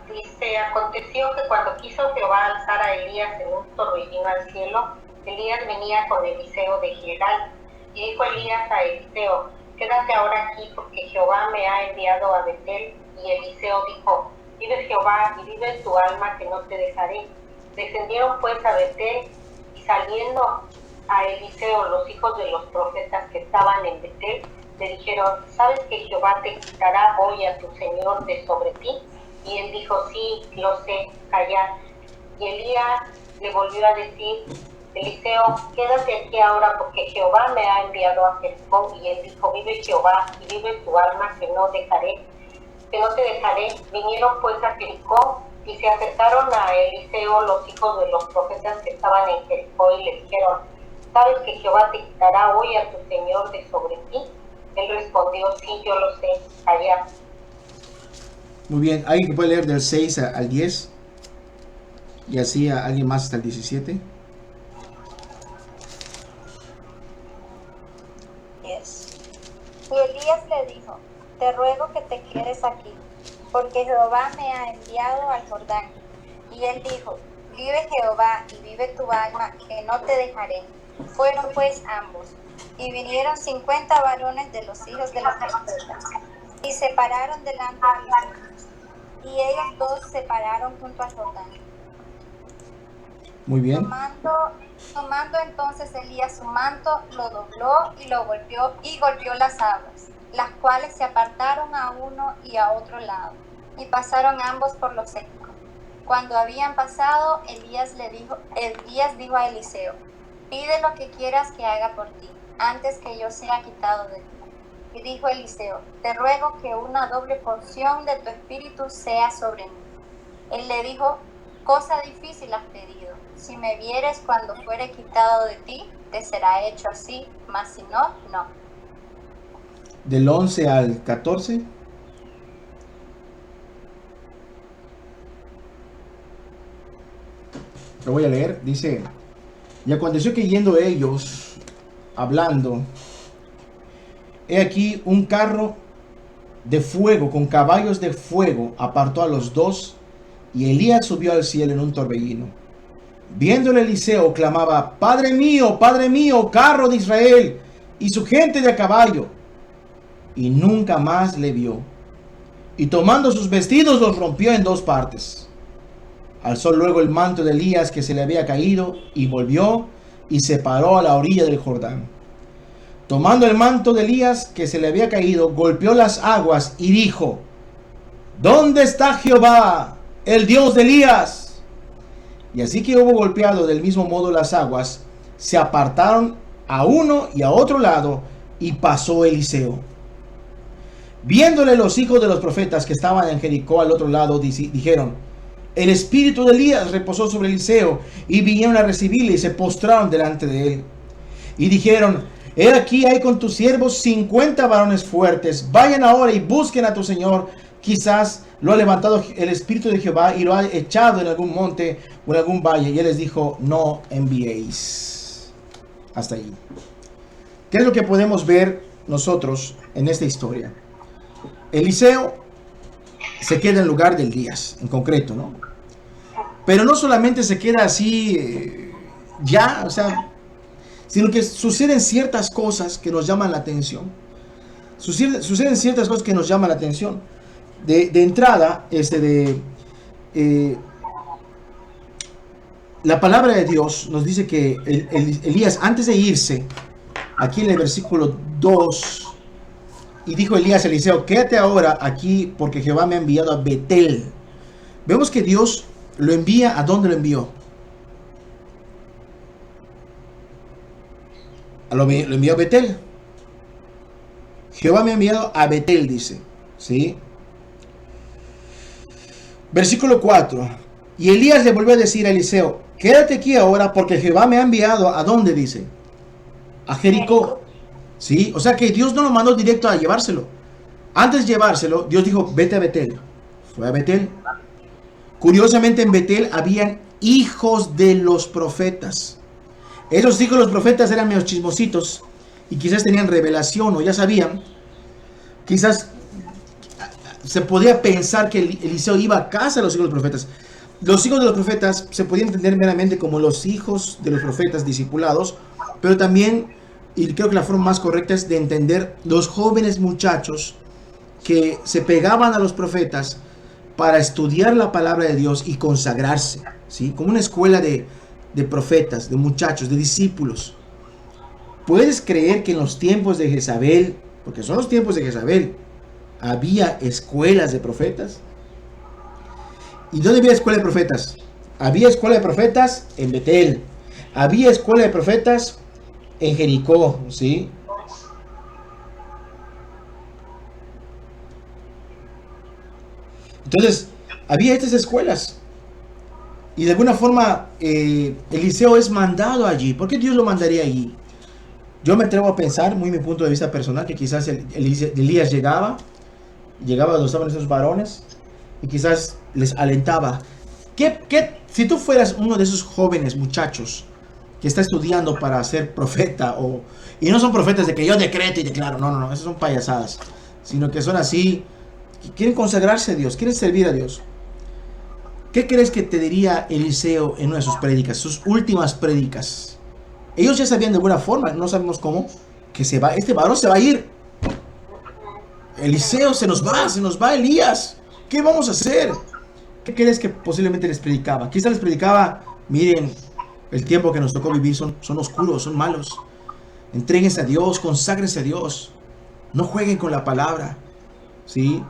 Dice, aconteció que cuando quiso Jehová alzar a Elías en un torbellino al cielo, Elías venía con Eliseo de Gilgal. Y dijo Elías a Eliseo, quédate ahora aquí, porque Jehová me ha enviado a Betel. Y Eliseo dijo, vive Jehová y vive tu alma, que no te dejaré. Descendieron pues a Betel, y saliendo a Eliseo los hijos de los profetas que estaban en Betel, le dijeron, ¿sabes que Jehová te quitará hoy a tu señor de sobre ti? Y él dijo, sí, lo sé, callad. Y Elías le volvió a decir, Eliseo, quédate aquí ahora, porque Jehová me ha enviado a Jericó. Y él dijo, vive Jehová y vive tu alma, que no te dejaré. Vinieron pues a Jericó, y se acercaron a Eliseo los hijos de los profetas que estaban en Jericó, y le dijeron, ¿sabes que Jehová te quitará hoy a tu señor de sobre ti? Él respondió, sí, yo lo sé, callad. Muy bien, ¿alguien que puede leer del 6 al 10? Y así a alguien más hasta el 17. Yes. Y Elías le dijo, te ruego que te quedes aquí, porque Jehová me ha enviado al Jordán. Y él dijo, vive Jehová y vive tu alma, que no te dejaré. Fueron pues ambos, y vinieron 50 varones de los hijos de los profetas, y se pararon delante de ellos, y ellos dos se pararon junto al Jordán. Muy bien. Tomando entonces Elías su manto, lo dobló y lo golpeó las aguas, las cuales se apartaron a uno y a otro lado, y pasaron ambos por lo seco. Cuando habían pasado, Elías dijo a Eliseo, pide lo que quieras que haga por ti, antes que yo sea quitado de ti. Y dijo Eliseo, te ruego que una doble porción de tu espíritu sea sobre mí. Él le dijo, cosa difícil has pedido. Si me vieres cuando fuere quitado de ti, te será hecho así, mas si no, no. Del 11 al 14. Lo voy a leer. Dice, y aconteció que yendo ellos, hablando, he aquí un carro de fuego con caballos de fuego apartó a los dos, y Elías subió al cielo en un torbellino. Viéndole Eliseo, clamaba, Padre mío, carro de Israel y su gente de a caballo. Y nunca más le vio. Y tomando sus vestidos los rompió en dos partes. Alzó luego el manto de Elías que se le había caído, y volvió y se paró a la orilla del Jordán. Tomando el manto de Elías que se le había caído, golpeó las aguas y dijo, ¿dónde está Jehová, el Dios de Elías? Y así que hubo golpeado del mismo modo las aguas, se apartaron a uno y a otro lado, y pasó Eliseo. Viéndole los hijos de los profetas que estaban en Jericó al otro lado, dijeron, el espíritu de Elías reposó sobre Eliseo, y vinieron a recibirle y se postraron delante de él. Y dijeron: he aquí hay con tus siervos 50 varones fuertes. Vayan ahora y busquen a tu señor. Quizás lo ha levantado el espíritu de Jehová y lo ha echado en algún monte o en algún valle. Y él les dijo: no enviéis. Hasta ahí. ¿Qué es lo que podemos ver nosotros en esta historia? Eliseo se queda en lugar de Elías, en concreto, ¿no? Pero no solamente se queda así, sino que suceden ciertas cosas que nos llaman la atención. Suceden ciertas cosas que nos llaman la atención. De entrada, la palabra de Dios nos dice que Elías, antes de irse, aquí en el versículo 2, y dijo Elías a Eliseo: quédate ahora aquí, porque Jehová me ha enviado a Betel. Vemos que Dios lo envía. ¿A dónde lo envió? Lo envió a Betel. Jehová me ha enviado a Betel, dice. ¿Sí? Versículo 4. Y Elías le volvió a decir a Eliseo: quédate aquí ahora, porque Jehová me ha enviado. ¿A dónde? Dice. A Jericó. ¿Sí? O sea que Dios no lo mandó directo a llevárselo. Antes de llevárselo, Dios dijo: vete a Betel. Fue a Betel. Curiosamente, en Betel habían hijos de los profetas. Esos hijos de los profetas eran medio chismositos y quizás tenían revelación o ya sabían. Quizás se podía pensar que Eliseo iba a casa de los hijos de los profetas. Los hijos de los profetas se podían entender meramente como los hijos de los profetas discipulados, pero también, y creo que la forma más correcta es de entender, los jóvenes muchachos que se pegaban a los profetas para estudiar la palabra de Dios y consagrarse, ¿sí? Como una escuela de profetas, de muchachos, de discípulos. ¿Puedes creer que en los tiempos de Jezabel, porque son los tiempos de Jezabel, había escuelas de profetas? ¿Y dónde había escuela de profetas? Había escuela de profetas en Betel. Había escuela de profetas en Jericó, ¿sí? Entonces, había estas escuelas. Y de alguna forma, Eliseo es mandado allí. ¿Por qué Dios lo mandaría allí? Yo me atrevo a pensar, muy mi punto de vista personal, que quizás Elías llegaba donde estaban esos varones, y quizás les alentaba. Si tú fueras uno de esos jóvenes muchachos que está estudiando para ser profeta, y no son profetas de que yo decreto y declaro, no, esas son payasadas, sino que son así, que quieren consagrarse a Dios, quieren servir a Dios. ¿Qué crees que te diría Eliseo en una de sus prédicas, sus últimas prédicas? Ellos ya sabían de alguna forma, no sabemos cómo, que este varón se va a ir. Eliseo, se nos va Elías. ¿Qué vamos a hacer? ¿Qué crees que posiblemente les predicaba? Quizás les predicaba: miren, el tiempo que nos tocó vivir son oscuros, son malos. Entréguense a Dios, conságrense a Dios. No jueguen con la palabra, ¿sí?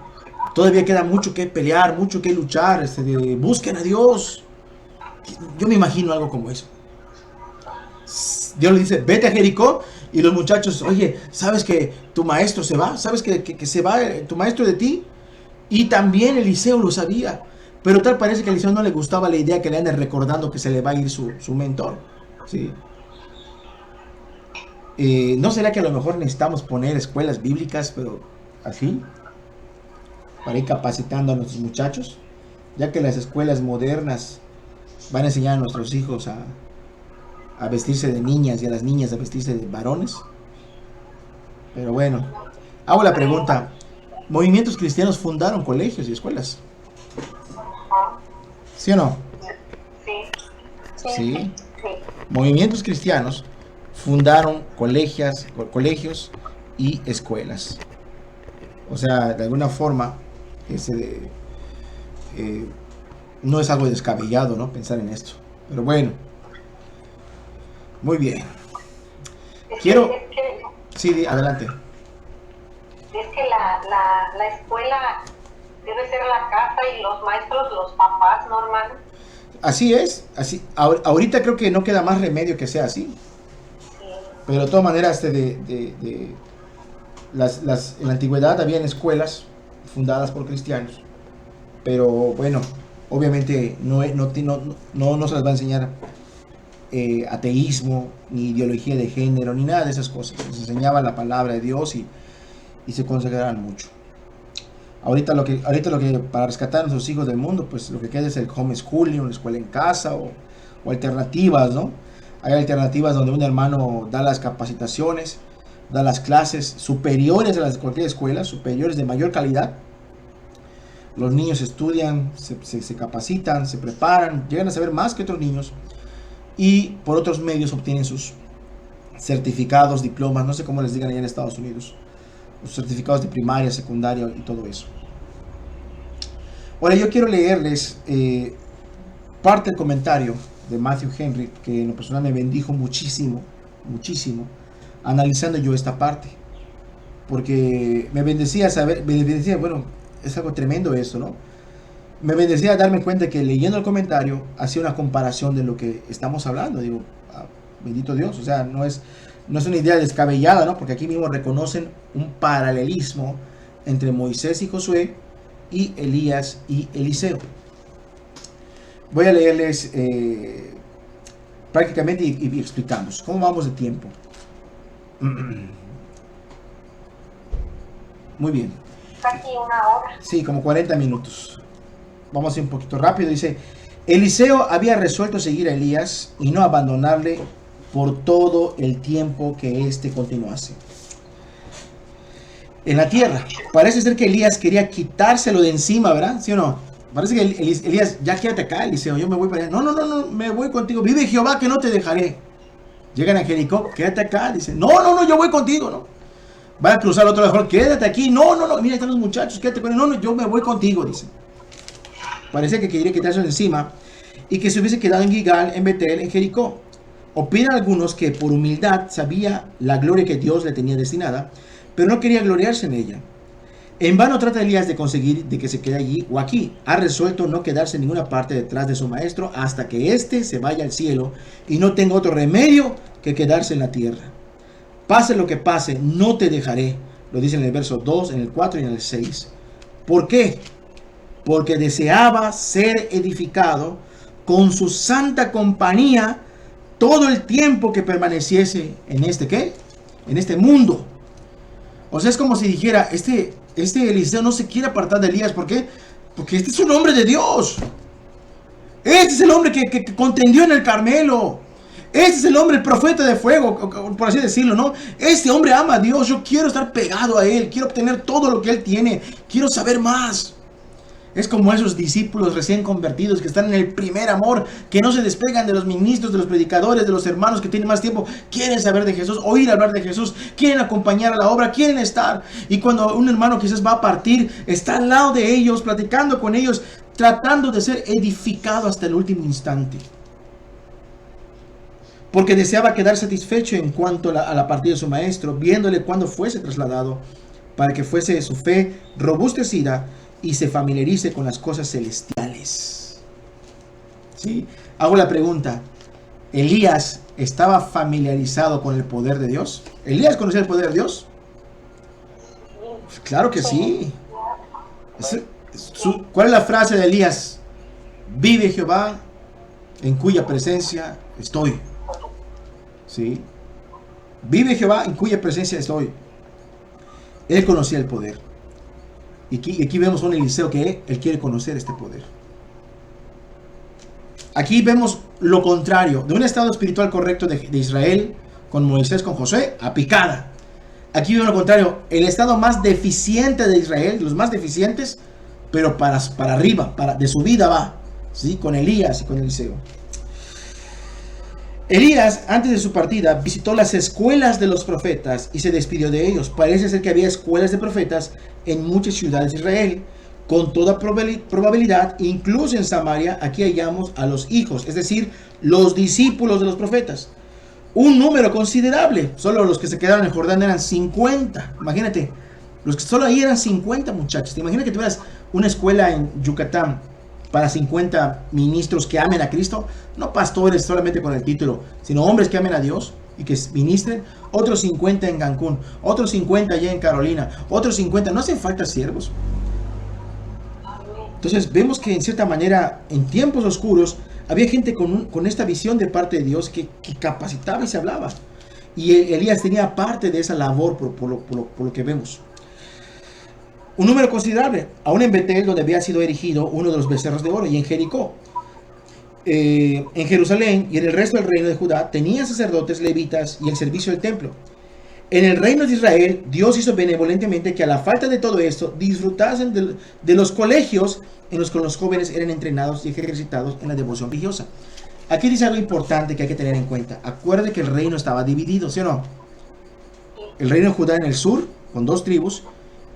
Todavía queda mucho que pelear, mucho que luchar. Busquen a Dios. Yo me imagino algo como eso. Dios le dice: vete a Jericó. Y los muchachos: oye, ¿sabes que tu maestro se va? ¿Sabes que se va tu maestro de ti? Y también Eliseo lo sabía. Pero tal parece que a Eliseo no le gustaba la idea que le anden recordando que se le va a ir su mentor, ¿sí? ¿No será que a lo mejor necesitamos poner escuelas bíblicas, pero así, para ir capacitando a nuestros muchachos? Ya que las escuelas modernas van a enseñar a nuestros hijos a vestirse de niñas y a las niñas a vestirse de varones. Pero bueno, hago la pregunta: ¿movimientos cristianos fundaron colegios y escuelas? ¿Sí o no? Sí. Movimientos cristianos fundaron colegios y escuelas. O sea, de alguna forma, no es algo descabellado, ¿no?, pensar en esto. Pero bueno, muy bien. Sí, adelante. Es que la escuela debe ser la casa y los maestros, los papás, ¿no, hermano? Así es. Ahorita creo que no queda más remedio que sea así. Sí. Pero de todas maneras, en la antigüedad habían escuelas fundadas por cristianos. Pero bueno, obviamente no se las va a enseñar ateísmo, ni ideología de género, ni nada de esas cosas. Les enseñaba la palabra de Dios y se consagraban mucho. Ahorita lo que para rescatar a nuestros hijos del mundo, pues lo que queda es el homeschooling, una escuela en casa o alternativas, ¿no? Hay alternativas donde un hermano da las capacitaciones, da las clases superiores a las de cualquier escuela, superiores de mayor calidad. Los niños estudian, se capacitan, se preparan, llegan a saber más que otros niños y por otros medios obtienen sus certificados, diplomas, no sé cómo les digan allá en Estados Unidos, los certificados de primaria, secundaria y todo eso. Ahora yo quiero leerles parte del comentario de Matthew Henry, que en lo personal me bendijo muchísimo, muchísimo, analizando yo esta parte, porque me bendecía saber, bueno, es algo tremendo eso, ¿no? Me bendecía darme cuenta que leyendo el comentario hacía una comparación de lo que estamos hablando. Digo, bendito Dios, o sea, no es una idea descabellada, ¿no? Porque aquí mismo reconocen un paralelismo entre Moisés y Josué y Elías y Eliseo. Voy a leerles prácticamente y explicamos. ¿Cómo vamos de tiempo? Muy bien. Casi una hora. Sí, como 40 minutos. Vamos a ir un poquito rápido. Dice, Eliseo había resuelto seguir a Elías y no abandonarle por todo el tiempo que éste continuase en la tierra. Parece ser que Elías quería quitárselo de encima, ¿verdad? ¿Sí o no? Parece que Elías, ya quédate acá, Eliseo, yo me voy para allá. No, me voy contigo. Vive Jehová que no te dejaré. Llegan a Jericó, quédate acá. Dice, no, yo voy contigo, ¿no? Va a cruzar otro lado, quédate aquí. No, mira, están los muchachos, quédate con él. No, yo me voy contigo, dice. Parece que quería quitarse de encima y que se hubiese quedado en Gilgal, en Betel, en Jericó. Opinan algunos que por humildad sabía la gloria que Dios le tenía destinada, pero no quería gloriarse en ella. En vano trata Elías de conseguir de que se quede allí o aquí. Ha resuelto no quedarse en ninguna parte detrás de su maestro hasta que éste se vaya al cielo y no tenga otro remedio que quedarse en la tierra. Pase lo que pase, no te dejaré. Lo dice en el verso 2, en el 4 y en el 6. ¿Por qué? Porque deseaba ser edificado con su santa compañía todo el tiempo que permaneciese en en este mundo. O sea, es como si dijera, este Eliseo no se quiere apartar de Elías. ¿Por qué? Porque este es un hombre de Dios. Este es el hombre que contendió en el Carmelo. Este es el hombre, el profeta de fuego, por así decirlo, ¿no? Este hombre ama a Dios. Yo quiero estar pegado a él. Quiero obtener todo lo que él tiene. Quiero saber más. Es como esos discípulos recién convertidos que están en el primer amor, que no se despegan de los ministros, de los predicadores, de los hermanos que tienen más tiempo. Quieren saber de Jesús, oír hablar de Jesús, quieren acompañar a la obra, quieren estar. Y cuando un hermano quizás va a partir, está al lado de ellos, platicando con ellos, tratando de ser edificado hasta el último instante. Porque deseaba quedar satisfecho en cuanto a la partida de su maestro, viéndole cuando fuese trasladado, para que fuese su fe robustecida y se familiarice con las cosas celestiales. ¿Sí? Hago la pregunta, ¿Elías estaba familiarizado con el poder de Dios? ¿Elías conocía el poder de Dios? Claro que sí. ¿Cuál es la frase de Elías? Vive Jehová, en cuya presencia estoy. ¿Sí? Vive Jehová, en cuya presencia estoy. Él conocía el poder. Y aquí vemos un Eliseo que él quiere conocer este poder. Aquí vemos lo contrario, de un estado espiritual correcto de Israel, con Moisés, con Josué, a picada. Aquí vemos lo contrario, el estado más deficiente de Israel, los más deficientes, pero para arriba, de su vida va, ¿sí? Con Elías y con Eliseo. Elías, antes de su partida, visitó las escuelas de los profetas y se despidió de ellos. Parece ser que había escuelas de profetas en muchas ciudades de Israel. Con toda probabilidad, incluso en Samaria, aquí hallamos a los hijos, es decir, los discípulos de los profetas. Un número considerable. Solo los que se quedaron en Jordán eran 50. Imagínate, los que solo ahí eran 50 muchachos. ¿Te imaginas que tuvieras una escuela en Yucatán para 50 ministros que amen a Cristo? No pastores solamente con el título, sino hombres que amen a Dios y que ministren. Otros 50 en Cancún, otros 50 allá en Carolina, otros 50. No hacen falta siervos. Entonces vemos que en cierta manera, en tiempos oscuros, Había gente con esta visión de parte de Dios que capacitaba y se hablaba. Y Elías tenía parte de esa labor por lo que vemos. Un número considerable, aún en Betel, donde había sido erigido uno de los becerros de oro, y en Jericó. En Jerusalén y en el resto del reino de Judá tenían sacerdotes, levitas y el servicio del templo. En el reino de Israel, Dios hizo benevolentemente que a la falta de todo esto disfrutasen de los colegios en los que los jóvenes eran entrenados y ejercitados en la devoción religiosa. Aquí dice algo importante que hay que tener en cuenta. Acuerde que el reino estaba dividido, ¿sí o no? El reino de Judá en el sur, con 2 tribus,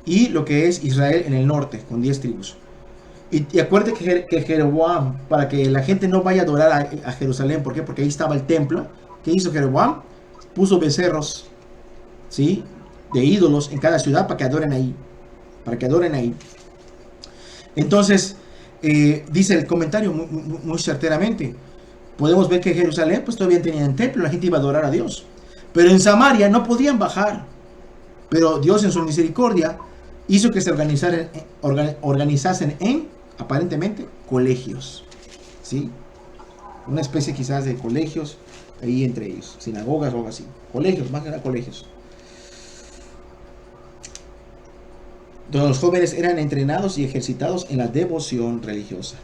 y lo que es Israel en el norte, con 10 tribus. Y acuerde que Jeroboam, para que la gente no vaya a adorar a Jerusalén, ¿por qué? Porque ahí estaba el templo. ¿Qué hizo Jeroboam? Puso becerros, ¿sí?, de ídolos en cada ciudad para que adoren ahí. Para que adoren ahí. Entonces, dice el comentario muy certeramente. Podemos ver que Jerusalén pues todavía tenían templo, la gente iba a adorar a Dios. Pero en Samaria no podían bajar. Pero Dios en su misericordia hizo que se organizasen en, aparentemente, colegios. ¿Sí? Una especie quizás de colegios ahí entre ellos. Sinagogas o algo así. Colegios, más que nada colegios. Donde los jóvenes eran entrenados y ejercitados en la devoción religiosa.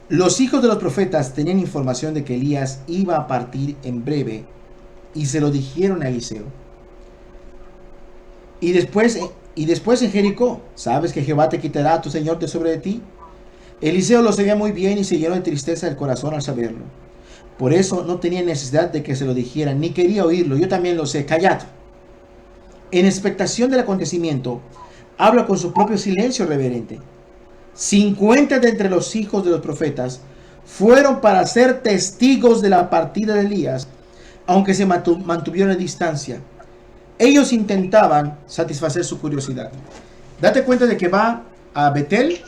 Los hijos de los profetas tenían información de que Elías iba a partir en breve y se lo dijeron a Eliseo. Y después en Jericó, ¿sabes que Jehová te quitará a tu Señor de sobre de ti? Eliseo lo sabía muy bien y se llenó de tristeza el corazón al saberlo. Por eso no tenía necesidad de que se lo dijeran, ni quería oírlo. Yo también lo sé, callad. En expectación del acontecimiento, habla con su propio silencio reverente. 50 de entre los hijos de los profetas fueron para ser testigos de la partida de Elías, aunque se mantuvieron a distancia. Ellos intentaban satisfacer su curiosidad. Date cuenta de que va a Betel,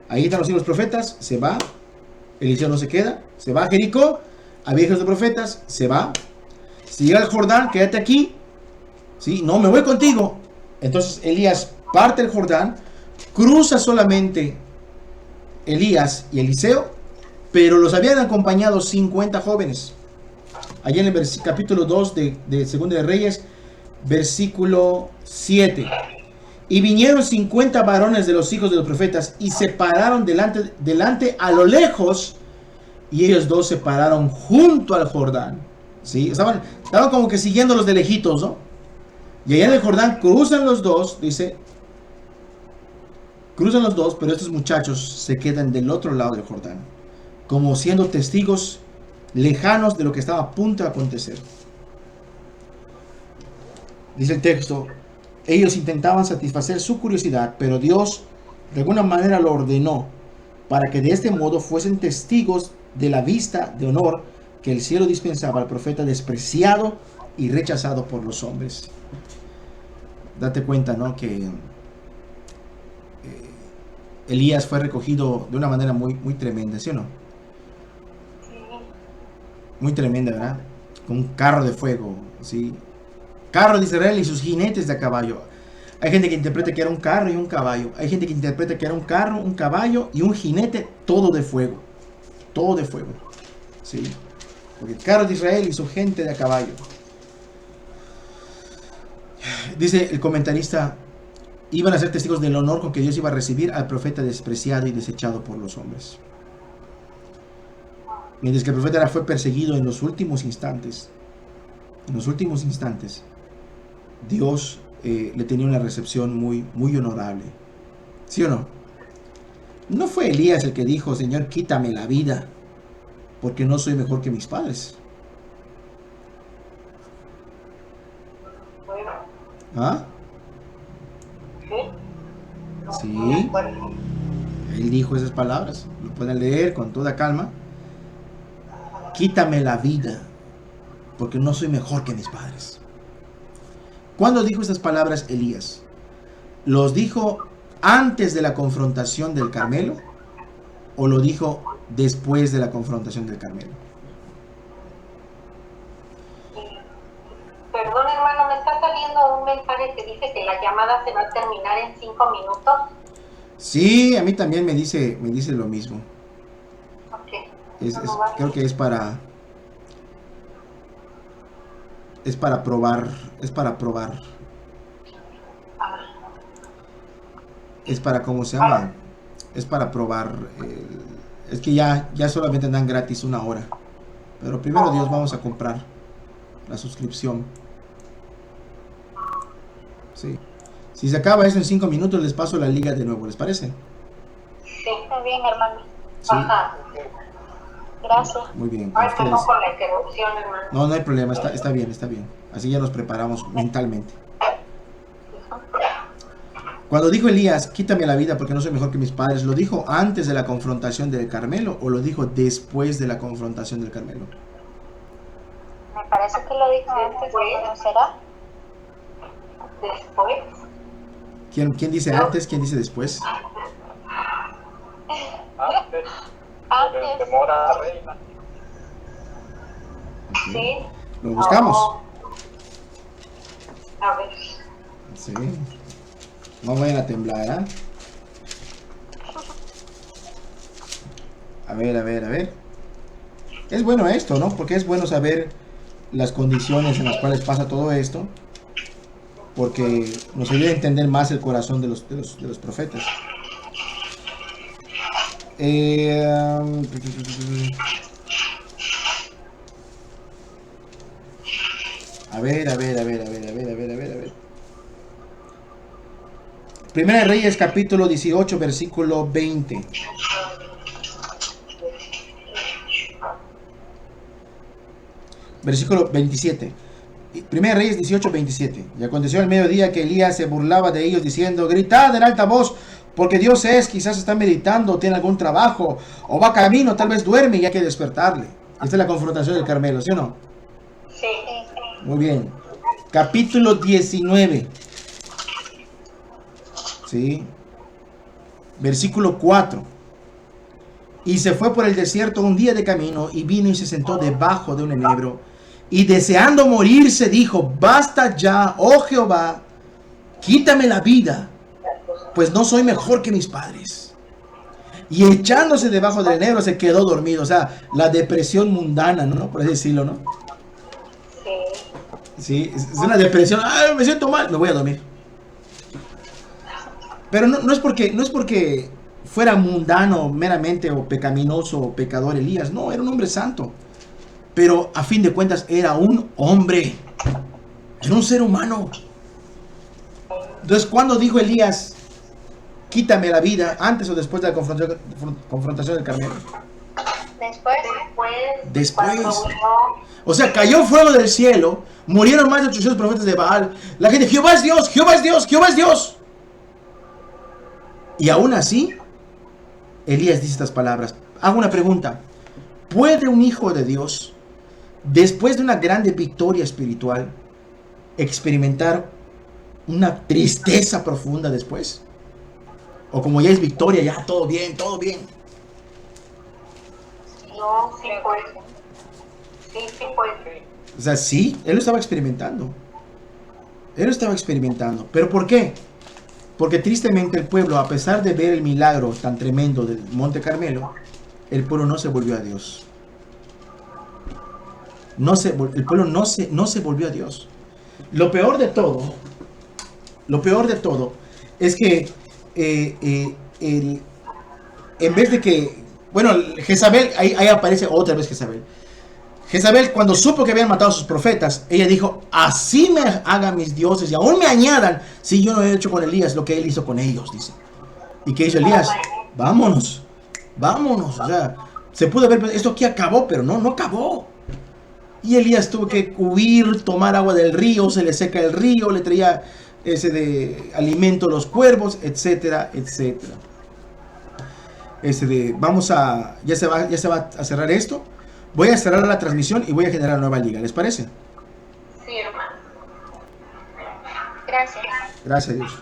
ahí están los hijos de los profetas, se va, Eliseo no se queda, se va a Jericó, había hijos de profetas, se va. Si llega al Jordán, quédate aquí, ¿sí? No, me voy contigo. Entonces Elías parte el Jordán, cruza solamente Elías y Eliseo, pero los habían acompañado 50 jóvenes. Allá en el capítulo 2 de 2 de Reyes, versículo 7. Y vinieron 50 varones de los hijos de los profetas y se pararon delante a lo lejos, y ellos dos se pararon junto al Jordán. ¿Sí? Estaban como que siguiéndolos de lejitos, ¿no? Y allá en el Jordán cruzan los dos, dice, cruzan los dos, pero estos muchachos se quedan del otro lado del Jordán, como siendo testigos lejanos de lo que estaba a punto de acontecer. Dice el texto, ellos intentaban satisfacer su curiosidad, pero Dios de alguna manera lo ordenó para que de este modo fuesen testigos de la vista de honor que el cielo dispensaba al profeta despreciado y rechazado por los hombres. Date cuenta, ¿no?, que Elías fue recogido de una manera muy tremenda, ¿sí o no? Muy tremenda, ¿verdad? Con un carro de fuego, ¿sí? Carro de Israel y sus jinetes de a caballo. Hay gente que interpreta que era un carro y un caballo. Hay gente que interpreta que era un carro, un caballo y un jinete, todo de fuego. Todo de fuego, ¿sí? Porque el carro de Israel y su gente de a caballo. Dice el comentarista, iban a ser testigos del honor con que Dios iba a recibir al profeta despreciado y desechado por los hombres. Mientras que el profeta fue perseguido en los últimos instantes. En los últimos instantes, Dios le tenía una recepción muy honorable. ¿Sí o no? No fue Elías el que dijo, Señor, quítame la vida, porque no soy mejor que mis padres. ¿Ah? Sí. Él dijo esas palabras. Lo pueden leer con toda calma. Quítame la vida, porque no soy mejor que mis padres. ¿Cuándo dijo estas palabras Elías? ¿Los dijo antes de la confrontación del Carmelo o lo dijo después de la confrontación del Carmelo? Perdón, hermano, me está saliendo un mensaje que dice que la llamada se va a terminar en 5 minutos. Sí, a mí también me dice lo mismo. Creo que es para probar, ¿cómo se llama? Es para probar, es que ya solamente dan gratis 1 hora, pero primero Dios vamos a comprar la suscripción. Sí. Si se acaba eso en 5 minutos, les paso la liga de nuevo, ¿les parece? Sí, está bien, hermano. Sí. Ajá. Gracias. Muy bien. Ay, Ustedes. perdón por la interrupción, hermano. No hay problema, está bien, está bien. Así ya nos preparamos mentalmente. Cuando dijo Elías, quítame la vida porque no soy mejor que mis padres, ¿lo dijo antes de la confrontación del Carmelo o lo dijo después de la confrontación del Carmelo? Me parece que lo dijo antes, ¿no será? Después. ¿Quién dice antes? ¿Quién dice después? Antes. Antes. El temor a la reina. Ok. Sí. Lo buscamos. A ver. Sí. No vayan a temblar, ¿eh? A ver. Es bueno esto, ¿no? Porque es bueno saber las condiciones en las cuales pasa todo esto. Porque nos ayuda a entender más el corazón de los profetas. A ver. Primera de Reyes, capítulo 18, versículo 20. Versículo 27. Primera de Reyes 18, 27. Y aconteció al mediodía que Elías se burlaba de ellos diciendo, gritad en alta voz, porque Dios quizás está meditando, tiene algún trabajo, o va camino, tal vez duerme y hay que despertarle. Esta es la confrontación del Carmelo, ¿sí o no? Sí. Muy bien. Capítulo 19. ¿Sí? Versículo 4. Y se fue por el desierto un día de camino y vino y se sentó debajo de un enebro. Y deseando morirse dijo, basta ya, oh Jehová, quítame la vida, pues no soy mejor que mis padres. Y echándose debajo del enebro se quedó dormido. O sea, la depresión mundana, ¿no? Por así decirlo, ¿no? Sí, es una depresión. ¡Ay, me siento mal! Me voy a dormir. Pero no es porque fuera mundano meramente o pecaminoso o pecador Elías. No, era un hombre santo. Pero a fin de cuentas era un hombre. Era un ser humano. Entonces, ¿cuándo dijo Elías, quítame la vida? ¿Antes o después de la confrontación del Carmelo? Después. O sea, cayó fuego del cielo. Murieron más de 800 profetas de Baal. La gente, Jehová es Dios, Jehová es Dios, Jehová es Dios. Y aún así, Elías dice estas palabras. Hago una pregunta. ¿Puede un hijo de Dios, después de una grande victoria espiritual, experimentar una tristeza profunda después? O como ya es victoria, ya todo bien, todo bien. No, sí puede. Sí puede. O sea, sí, él lo estaba experimentando. Él lo estaba experimentando. ¿Pero por qué? Porque tristemente el pueblo, a pesar de ver el milagro tan tremendo del Monte Carmelo, el pueblo no se volvió a Dios. El pueblo no se volvió a Dios. Lo peor de todo es que en vez de que, bueno, Jezabel, ahí aparece otra vez Jezabel. Jezabel, cuando supo que habían matado a sus profetas, ella dijo, así me hagan mis dioses y aún me añadan si yo no he hecho con Elías lo que él hizo con ellos, dice. ¿Y qué hizo Elías? Vámonos. O sea, se pudo ver, esto aquí acabó, pero no acabó. Y Elías tuvo que huir, tomar agua del río, se le seca el río, le traía ese de alimento a los cuervos, etcétera, etcétera. Ya se va a cerrar esto. Voy a cerrar la transmisión y voy a generar nueva liga. ¿Les parece? Sí, hermano. Gracias. Gracias a Dios.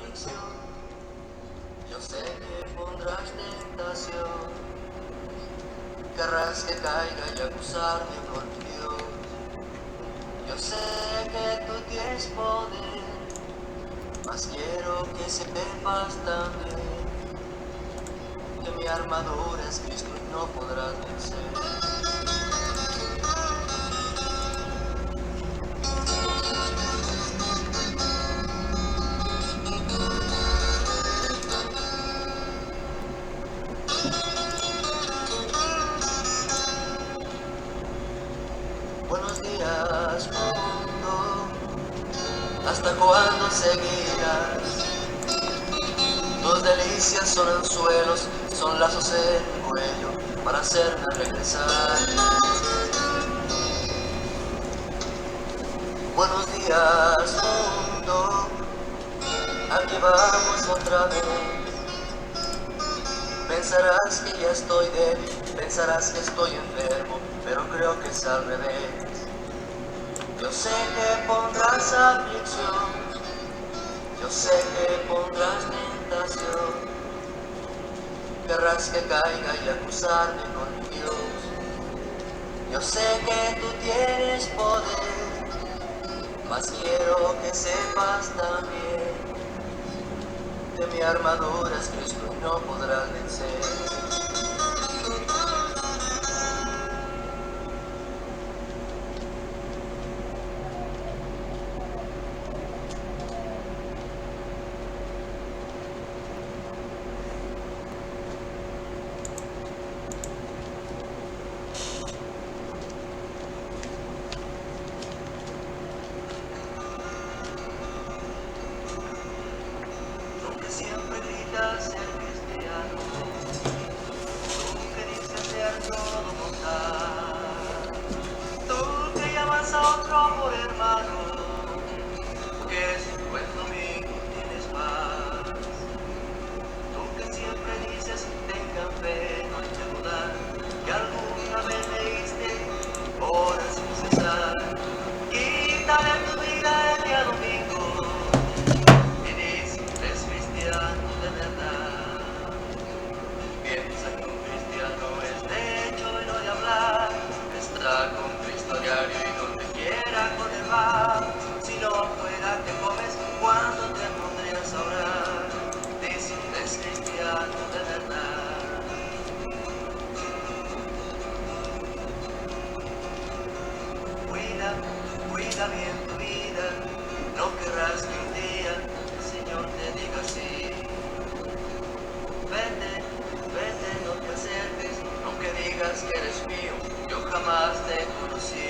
aflicción. Yo sé que pondrás tentación, querrás que caiga y acusarme por mi Dios. Yo sé que tú tienes poder, mas quiero que sepas también que mi armadura es Cristo y no podrás vencer. Buenos días, mundo. ¿Hasta cuándo seguirás? Tus delicias son anzuelos, son lazos en mi cuello para hacerme regresar. Buenos días, mundo. Aquí vamos otra vez. Pensarás que ya estoy débil, pensarás que estoy enfermo, pero creo que es al revés. Yo sé que pondrás aflicción, yo sé que pondrás tentación, querrás que caiga y acusarme con Dios. Yo sé que tú tienes poder, mas quiero que sepas también que mi armadura es Cristo y no podrás vencer. Siempre gritas ser cristiano, tú que dices ser todo mortal, tú que llamas a otro por hermano, que si un buen domingo tienes paz, tú que siempre dices tengan fe, no hay que dudar, que alguna vez leíste horas sin cesar, quítale tu vida el día domingo. De verdad, piensa que un cristiano es de hecho y no de hablar, está con Cristo a diario y donde quiera con él va. Si no fuera que comes, ¿cuándo te pondrías a orar? Dice que es cristiano de verdad. Cuida bien tu vida, no querrás que un día el Señor te diga sí. Vete, no te acerques, aunque digas que eres mío, yo jamás te conocí.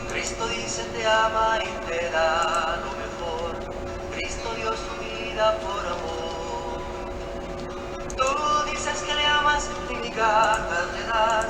Cristo dice te ama y te da lo mejor. Cristo dio su vida por amor. Tú dices que le amas y migajas le das.